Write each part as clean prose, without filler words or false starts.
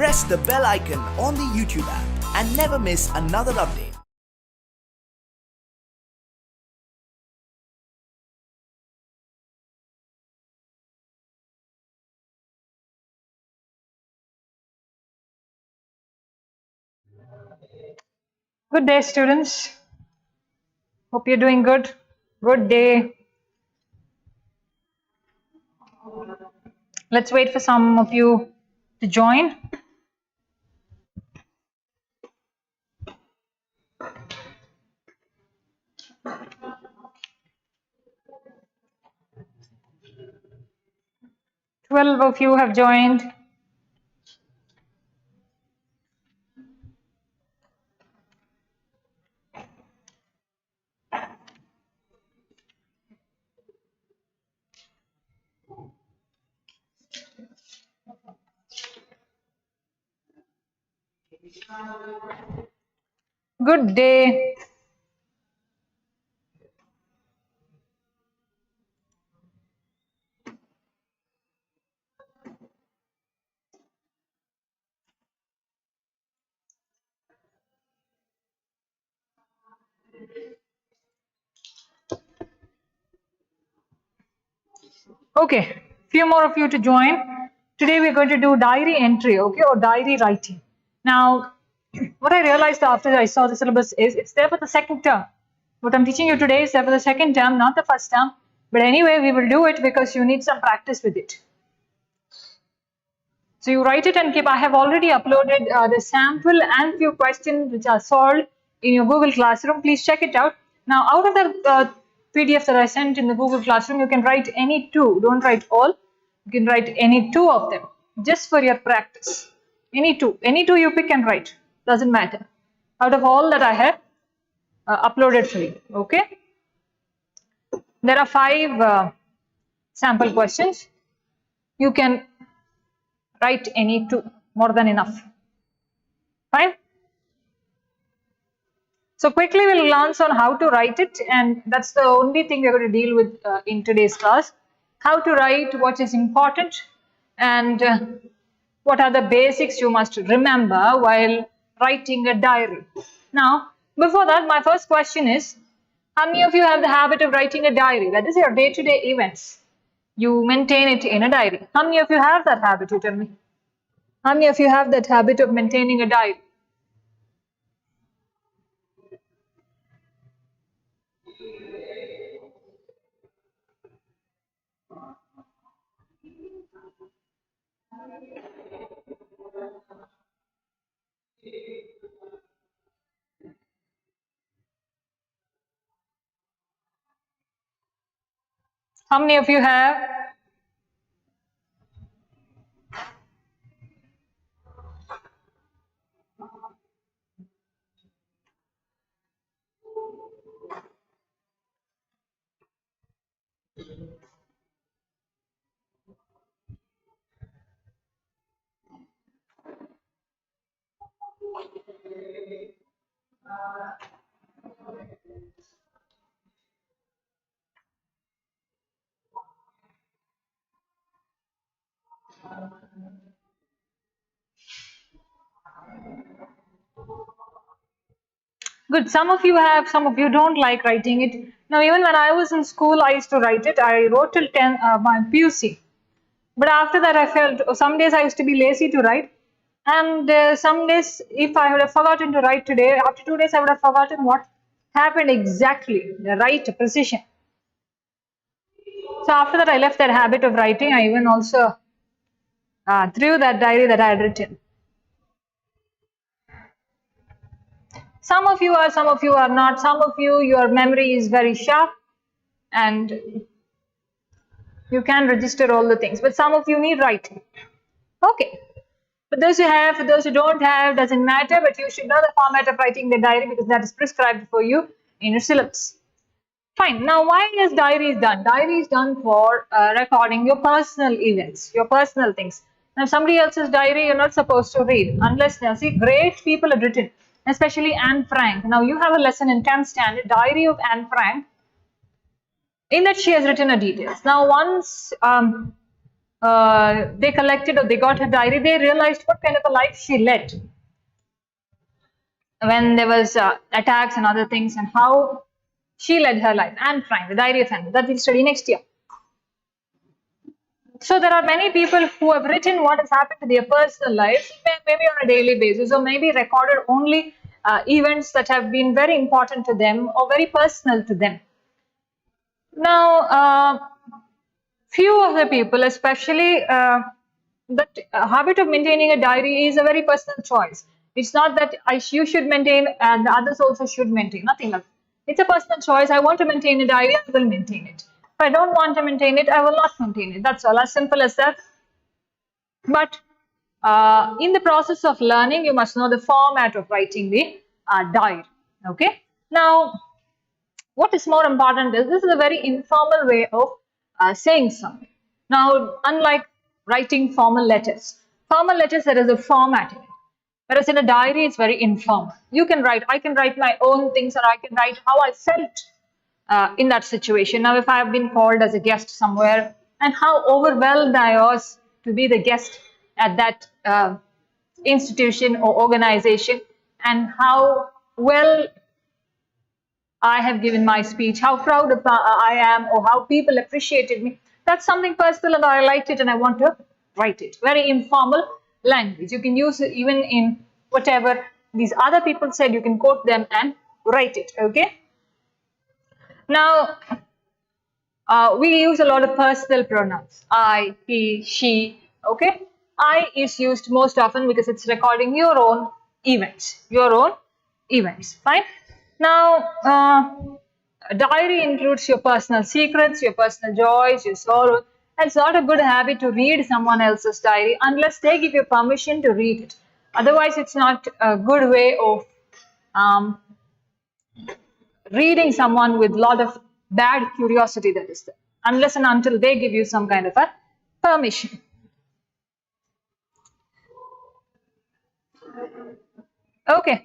press the bell icon on the YouTube app and never miss another update. Good day, students. Hope you're doing good. Good day. Let's wait for some of you to join. Twelve of you have joined. Good day. Okay, few more of you to join. Today we're going to do diary entry, okay, or diary writing. Now, what I realized after I saw the syllabus is it's there for the second term. What I'm teaching you today is there for the second term, not the first term. But anyway, we will do it because you need some practice with it. So you write it and keep. I have already uploaded the sample and few questions which are solved in your Google Classroom. Please check it out. Now, out of the PDF that I sent in the Google Classroom, you can write any two. Don't write all. You can write any two of them just for your practice. Any two you pick and write. Doesn't matter. Out of all that I have uploaded for you. Okay. There are 5 sample questions. You can write any two, more than enough. Fine. So quickly we'll glance on how to write it, and that's the only thing we're going to deal with in today's class. How to write, what is important, and what are the basics you must remember while writing a diary. Now, before that, my first question is, how many of you have the habit of writing a diary? That is your day-to-day events. You maintain it in a diary. How many of you have that habit? You tell me. How many of you have that habit of maintaining a diary? How many of you have? Good. Some of you have, some of you don't like writing it. Now, even when I was in school, I used to write it. I wrote till 10, my PUC. But after that, I felt some days I used to be lazy to write. And some days, if I would have forgotten to write today, after 2 days, I would have forgotten what happened exactly, the right precision. So after that, I left that habit of writing. I even also threw that diary that I had written. Some of you are, some of you are not. Some of you, your memory is very sharp and you can register all the things. But some of you need writing. Okay. For those who have, for those who don't have, doesn't matter. But you should know the format of writing the diary because that is prescribed for you in your syllabus. Fine. Now, why is diary done? Diary is done for recording your personal events, your personal things. Now, somebody else's diary you're not supposed to read unless, now see, great people have written, especially Anne Frank. Now, you have a lesson in 10th standard, Diary of Anne Frank. In that, she has written her details. Now, once they collected or they got her diary, they realized what kind of a life she led when there was attacks and other things, and how she led her life. And Frank, the diary of Anne, that we'll study next year. So there are many people who have written what has happened to their personal lives, maybe on a daily basis, or maybe recorded only events that have been very important to them or very personal to them. Now, few of the people, especially the habit of maintaining a diary is a very personal choice. It's not that you should maintain and the others also should maintain, nothing like that. It's a personal choice. I want to maintain a diary, I will maintain it. If I don't want to maintain it, I will not maintain it. That's all, as simple as that. But in the process of learning, you must know the format of writing the diary. Okay. Now, what is more important is this is a very informal way of saying something. Now, unlike writing formal letters there is a format in it. Whereas in a diary, it's very informal. You can write, I can write my own things, or I can write how I felt in that situation. Now, if I have been called as a guest somewhere and how overwhelmed I was to be the guest at that institution or organization, and how well I have given my speech, how proud of I am, or how people appreciated me. That's something personal and I liked it and I want to write it. Very informal language. You can use it even in whatever these other people said, you can quote them and write it, okay? Now, we use a lot of personal pronouns. I, he, she, okay? I is used most often because it's recording your own events, fine? Now, a diary includes your personal secrets, your personal joys, your sorrows. And it's not a good habit to read someone else's diary unless they give you permission to read it. Otherwise, it's not a good way of reading someone with a lot of bad curiosity that is there, unless and until they give you some kind of a permission. Okay.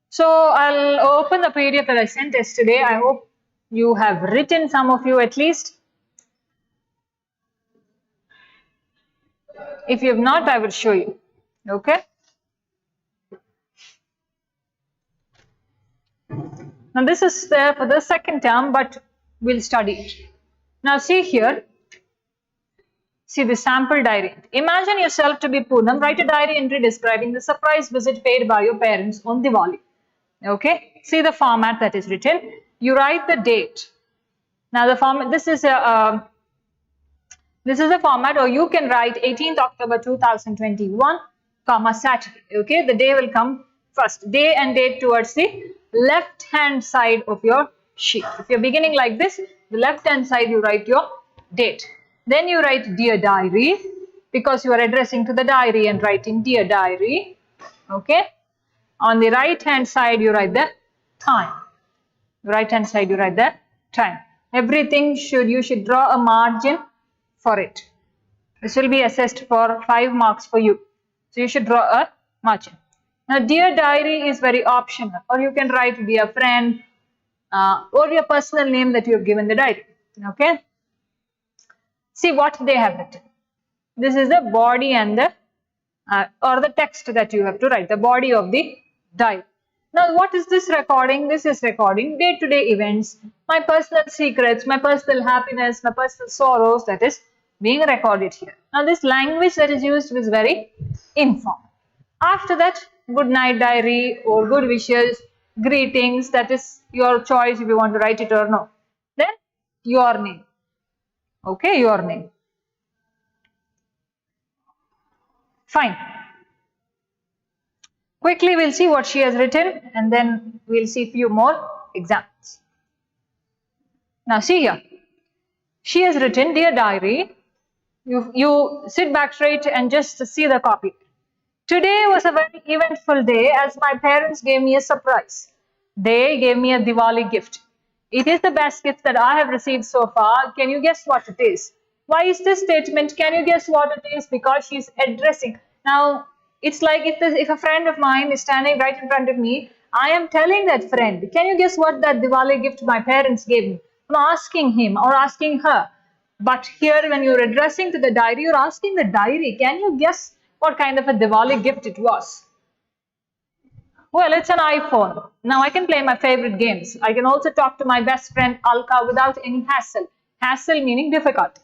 So I'll open the PDF that I sent yesterday. I hope you have written, some of you at least. If you have not, I will show you. Okay. Now this is there for the second term, but we'll study it. Now see here. See the sample diary. Imagine yourself to be Poonam. Write a diary entry describing the surprise visit paid by your parents on Diwali. Okay, see the format that is written. You write the date. Now the format, this is a format, or you can write 18th October 2021, comma Saturday. Okay, the day will come first. Day and date towards the left hand side of your sheet. If you're beginning like this, the left hand side you write your date. Then you write dear diary, because you are addressing to the diary and writing dear diary. Okay. On the right hand side, you write the time. Right hand side, you write the time. Everything you should draw a margin for it. This will be assessed for 5 marks for you. So you should draw a margin. Now, dear diary is very optional, or you can write dear friend, or your personal name that you have given the diary. Okay. See what they have written. This is the body and the or the text that you have to write, the body of the diary. Now, what is this recording? This is recording day-to-day events, my personal secrets, my personal happiness, my personal sorrows, that is being recorded here. Now, this language that is used is very informal. After that, good night diary or good wishes, greetings, that is your choice if you want to write it or no. Then, your name. Okay, your name. Fine. Quickly, we'll see what she has written and then we'll see few more examples. Now, see here. She has written, dear diary, you sit back straight and just see the copy. Today was a very eventful day as my parents gave me a surprise. They gave me a Diwali gift. It is the best gift that I have received so far. Can you guess what it is? Why is this statement? Can you guess what it is? Because she's addressing. Now, it's like if a friend of mine is standing right in front of me, I am telling that friend, can you guess what that Diwali gift my parents gave me? I'm asking him or asking her, But here when you're addressing to the diary, you're asking the diary, can you guess what kind of a Diwali gift it was? Well, it's an iPhone. Now I can play my favorite games. I can also talk to my best friend Alka without any hassle. Hassle meaning difficult.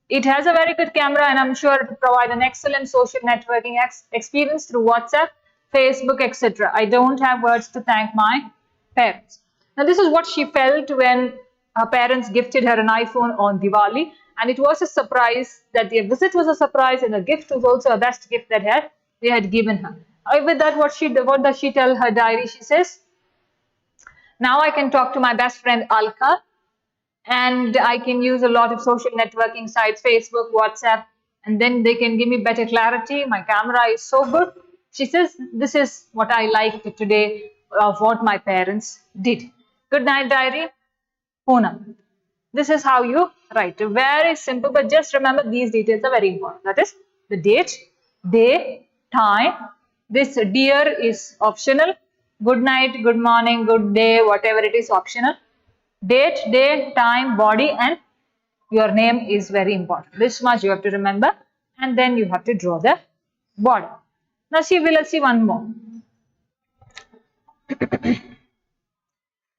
It has a very good camera and I'm sure it will provide an excellent social networking experience through WhatsApp, Facebook, etc. I don't have words to thank my parents. Now this is what she felt when her parents gifted her an iPhone on Diwali, and it was a surprise that their visit was a surprise and the gift was also a best gift that they had given her. With that, what does she tell her diary? She says, now I can talk to my best friend Alka and I can use a lot of social networking sites, Facebook, WhatsApp, and then they can give me better clarity. My camera is so good. She says, this is what I liked today of what my parents did. Good night, diary. Poonam. This is how you write. Very simple, but just remember these details are very important. That is the date, day, time. This dear is optional. Good night, good morning, good day, whatever it is optional. Date, day, time, body, and your name is very important. This much you have to remember, and then you have to draw the body. Now see, let's see one more.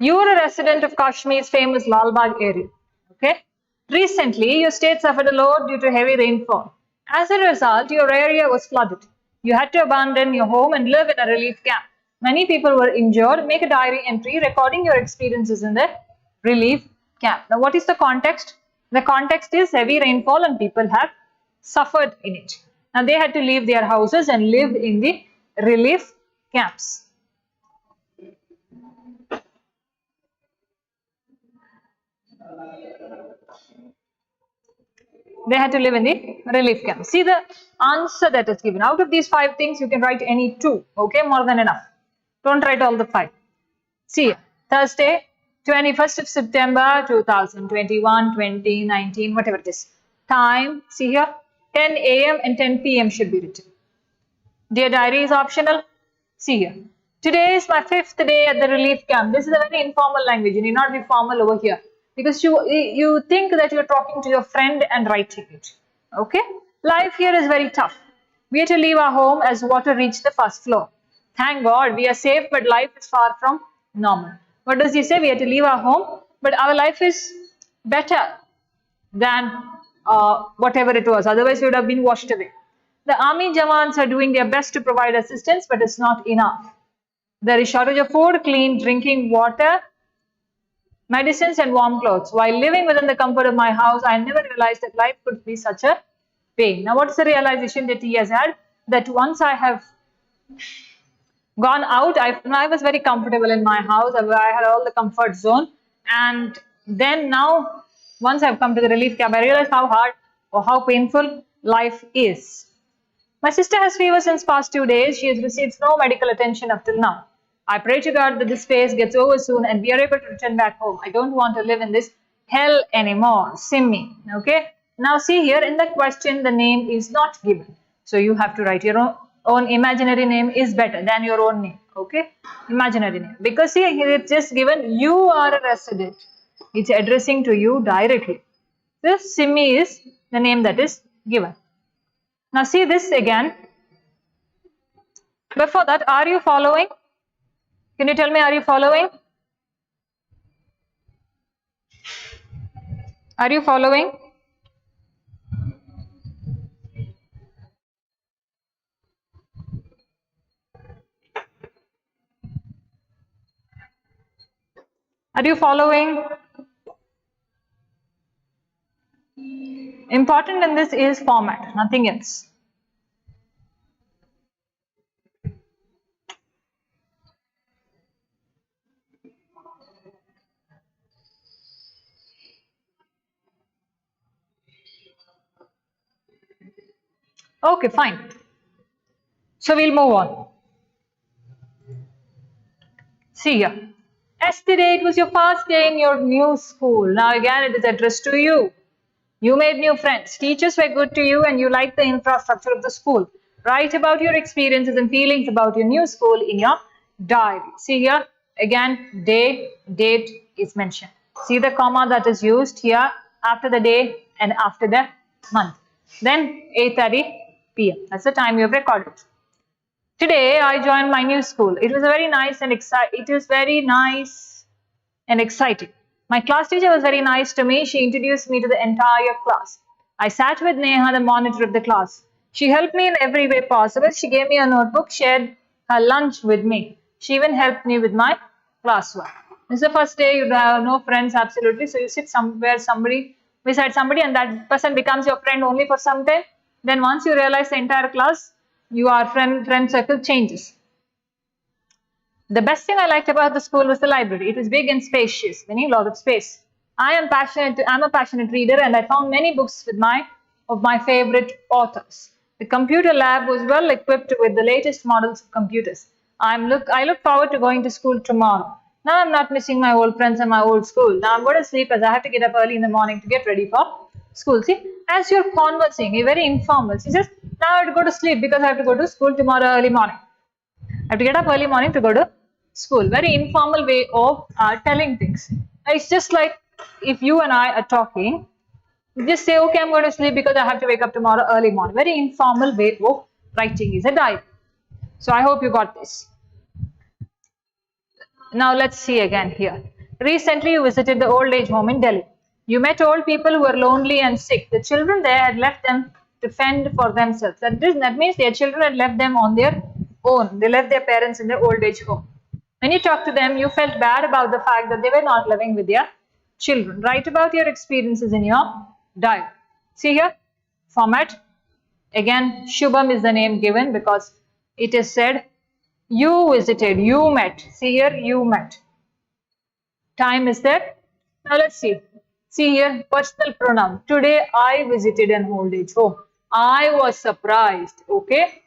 You are a resident of Kashmir's famous Lal Bagh area. Okay. Recently, your state suffered a loss due to heavy rainfall. As a result, your area was flooded. You had to abandon your home and live in a relief camp. Many people were injured. Make a diary entry recording your experiences in the relief camp. Now, what is the context? The context is heavy rainfall and people have suffered in it. Now, they had to leave their houses and live in the relief camps. They had to live in the relief camp. See the answer that is given. Out of these 5 things, you can write any 2. Okay, more than enough. Don't write all the 5. See, Thursday, 21st of September, 2021, 2019, whatever it is. Time, see here, 10 a.m. and 10 p.m. should be written. Dear diary is optional. See here. Today is my 5th day at the relief camp. This is a very informal language. You need not be formal over here, because you think that you're talking to your friend and writing it. Okay? Life here is very tough. We had to leave our home as water reached the first floor. Thank God we are safe, but life is far from normal. What does he say? We had to leave our home, but our life is better than whatever it was. Otherwise, we would have been washed away. The army Jawans are doing their best to provide assistance, but it's not enough. There is shortage of food, clean drinking water, medicines and warm clothes. While living within the comfort of my house, I never realized that life could be such a pain. Now, what's the realization that he has had? That once I have gone out, I was very comfortable in my house. I had all the comfort zone. And then now, once I've come to the relief camp, I realized how hard or how painful life is. My sister has fever since past 2 days. She has received no medical attention up till now. I pray to God that this phase gets over soon and we are able to return back home. I don't want to live in this hell anymore. Simmi. Okay. Now see here in the question, the name is not given. So you have to write your own imaginary name is better than your own name. Okay. Imaginary name. Because see here it's just given you are a resident. It's addressing to you directly. This Simmi is the name that is given. Now see this again. Before that, are you following? Can you tell me, are you following? Are you following? Are you following? Important in this is format, nothing else. Okay, fine. So we'll move on. See here. Yesterday it was your first day in your new school. Now again it is addressed to you. You made new friends. Teachers were good to you and you liked the infrastructure of the school. Write about your experiences and feelings about your new school in your diary. See here. Again, day, date is mentioned. See the comma that is used here after the day and after the month. Then 8:30 p.m. That's the time you have recorded. Today I joined my new school. It was very nice and exciting. My class teacher was very nice to me. She introduced me to the entire class. I sat with Neha, the monitor of the class. She helped me in every way possible. She gave me a notebook, shared her lunch with me. She even helped me with my classwork. This is the first day you have no friends, absolutely. So you sit beside somebody, and that person becomes your friend only for some time. Then once you realize the entire class, your friend circle changes. The best thing I liked about the school was the library. It was big and spacious, meaning a lot of space. I'm a passionate reader, and I found many books of my favorite authors. The computer lab was well equipped with the latest models of computers. I look forward to going to school tomorrow. Now I'm not missing my old friends and my old school. Now I'm going to sleep as I have to get up early in the morning to get ready for school. See, as you're conversing, you're very informal. She says, now I have to go to sleep because I have to go to school tomorrow early morning. I have to get up early morning to go to school. Very informal way of telling things. It's just like if you and I are talking, just say, okay, I'm going to sleep because I have to wake up tomorrow early morning. Very informal way of writing is a diary. So I hope you got this. Now let's see again here. Recently you visited the old age home in Delhi. You met old people who were lonely and sick. The children there had left them to fend for themselves. That means their children had left them on their own. They left their parents in the old age home. When you talked to them, you felt bad about the fact that they were not living with their children. Write about your experiences in your diary. See here, format. Again, Shubham is the name given because it is said you visited, you met. See here, you met. Time is there. Now let's see. See here, personal pronoun. Today I visited an old age home. I was surprised. Okay.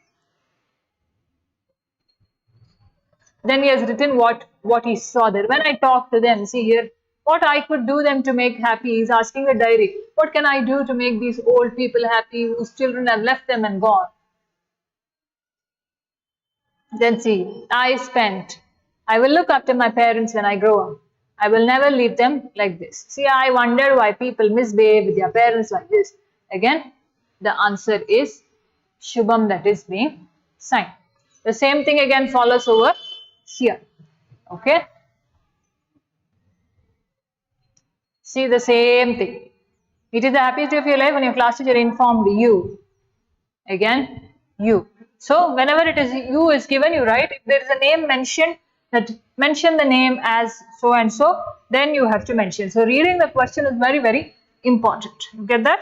Then he has written what he saw there. When I talked to them, see here, what I could do them to make happy. He's asking the diary. What can I do to make these old people happy whose children have left them and gone? Then see, I will look after my parents when I grow up. I will never leave them like this. See, I wonder why people misbehave with their parents like this. Again, the answer is Shubham, that is being signed. The same thing again follows over here. Okay. See the same thing. It is the happiest day of your life when your class teacher informed you. Again, you. So whenever it is you is given, you write. If there is a name mentioned, that mention the name as so and so, then you have to mention. So reading the question is very, very important. You get that?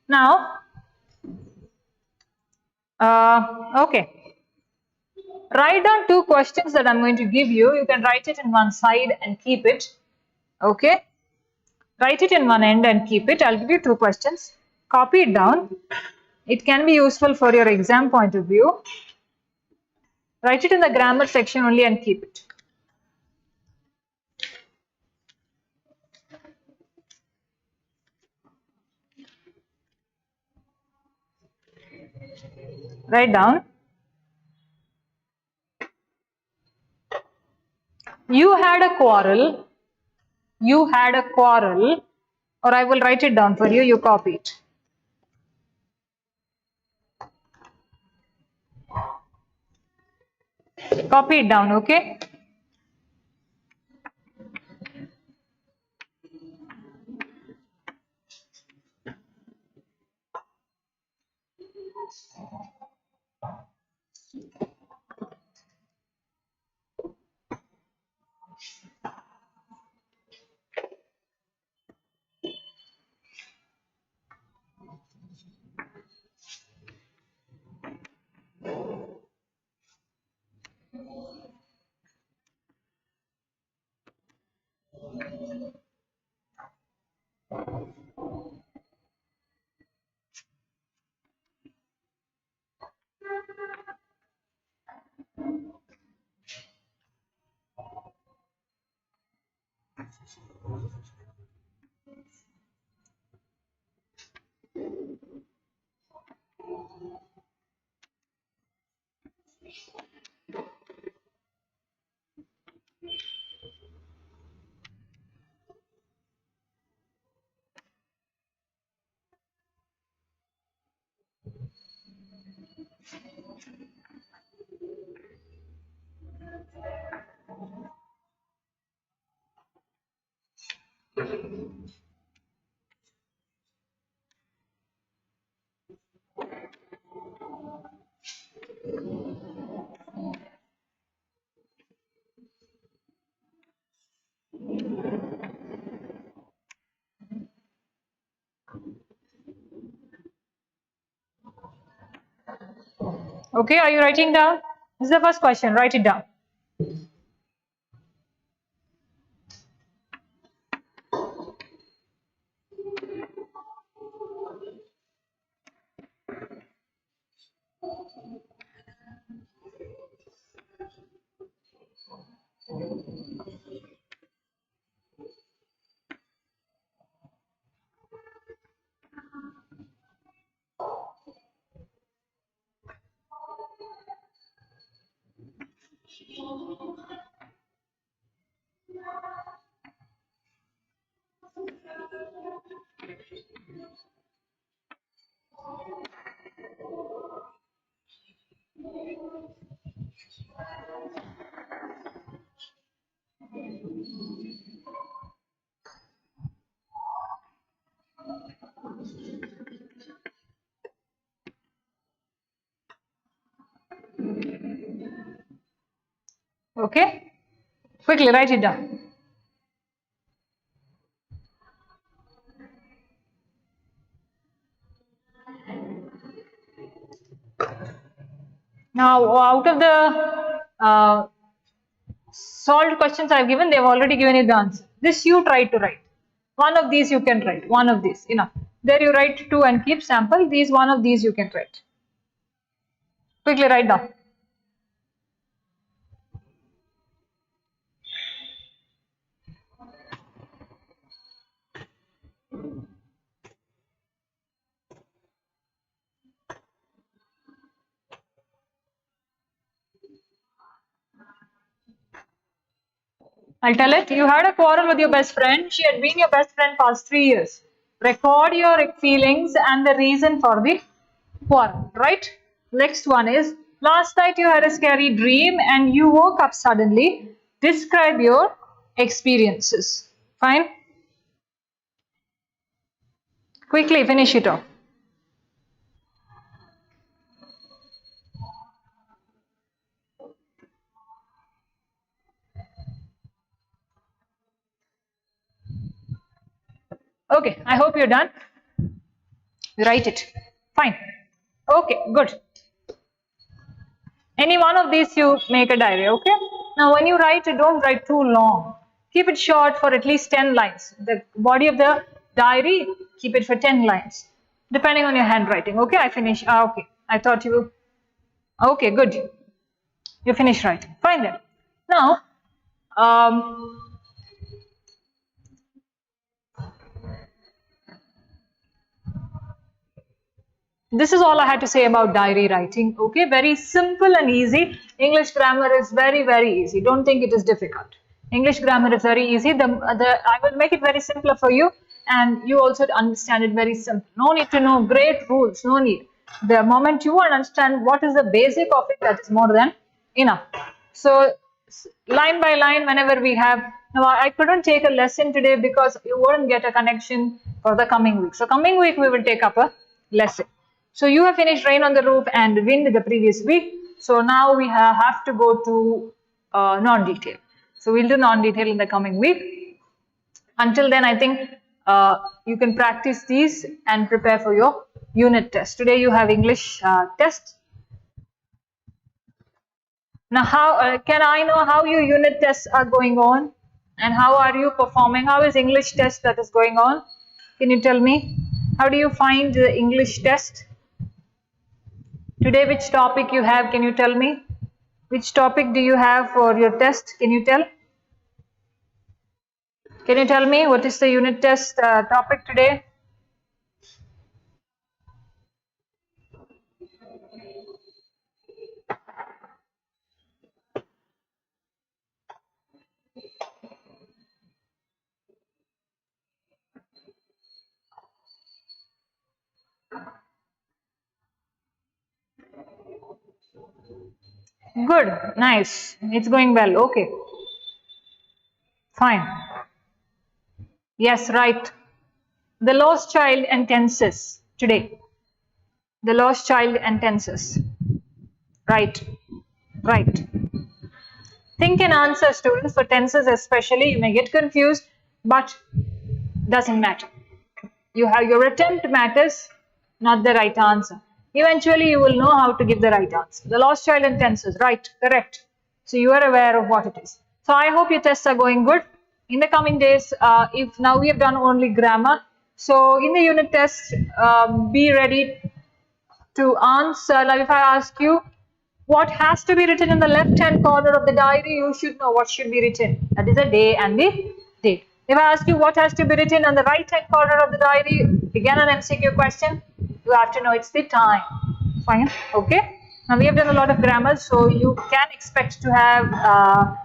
Now, okay. Write down 2 questions that I'm going to give you. You can write it in one side and keep it. Okay. Write it in one end and keep it. I'll give you 2 questions. Copy it down. It can be useful for your exam point of view. Write it in the grammar section only and keep it. Write down. You had a quarrel. You had a quarrel. Or I will write it down for you. You copy it. Copy it down, okay? Okay, are you writing down? This is the first question. Write it down. Okay, quickly write it down. Now, out of the solved questions I've given, they've already given you the answer. This you try to write. One of these you can write. One of these, enough. There you write two and keep sample. These one of these you can write. Quickly write down. I'll tell it. You had a quarrel with your best friend. She had been your best friend past 3 years. Record your feelings and the reason for the quarrel, right? Next one is, last night you had a scary dream and you woke up suddenly. Describe your experiences. Fine? Quickly finish it off. Okay, I hope you're done. Write it. Fine. Okay, good. Any one of these you make a diary, okay? Now when you write, don't write too long. Keep it short for at least 10 lines. The body of the diary, keep it for 10 lines. Depending on your handwriting, okay? I finish. Okay. I thought you... Okay, good. You finish writing. Fine then. Now, this is all I had to say about diary writing. Okay, very simple and easy. English grammar is very, very easy. Don't think it is difficult. English grammar is very easy. I will make it very simpler for you, and you also understand it very simple. No need to know great rules. No need. The moment you understand what is the basic of it, that is more than enough. So line by line, whenever we have, now I couldn't take a lesson today because you won't get a connection for the coming week. So coming week we will take up a lesson. So you have finished Rain on the Roof and Wind the previous week. So now we have to go to non-detail. So we'll do non-detail in the coming week. Until then, I think you can practice these and prepare for your unit test. Today you have English test. Now, how can I know how your unit tests are going on and how are you performing? How is English test that is going on? Can you tell me? How do you find the English test? Today, which topic you have? Can you tell me? Which topic do you have for your test? Can you tell? Can you tell me what is the unit test topic today? Good, nice. It's going well. Okay, fine. Yes, right. The lost child and tenses today. The lost child and tenses. Right. Right. Think and answer, students, for tenses especially. You may get confused, but doesn't matter. You have your attempt matters, not the right answer. Eventually, you will know how to give the right answer. The lost child and tenses, right, correct. So you are aware of what it is. So I hope your tests are going good. In the coming days, if now we have done only grammar, so in the unit test, be ready to answer. Now, if I ask you what has to be written in the left-hand corner of the diary, you should know what should be written. That is the day and the date. If I ask you what has to be written on the right-hand corner of the diary, again an MCQ question, you have to know it's the time. Fine, okay? Now we have done a lot of grammar, so you can expect to have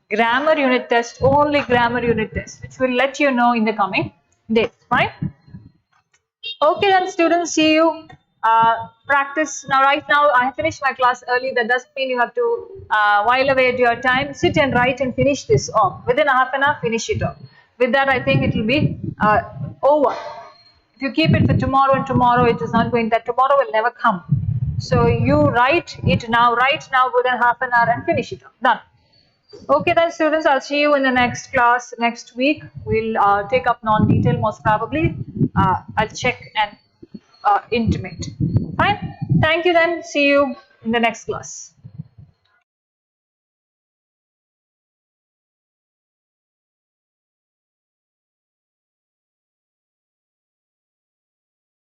grammar unit test, only grammar unit test, which will let you know in the coming days. Fine? Okay then, students, see you. Practice. Now, right now, I have finished my class early. That doesn't mean you have to while away your time. Sit and write and finish this off. Within half an hour, finish it off. With that, I think it will be over. If you keep it for tomorrow and tomorrow, it is not going, that tomorrow will never come. So you write it now, within half an hour and finish it off. Done. Okay then, students, I'll see you in the next class next week. We'll take up non-detail most probably. I'll check and intimate. Fine. Thank you then. See you in the next class.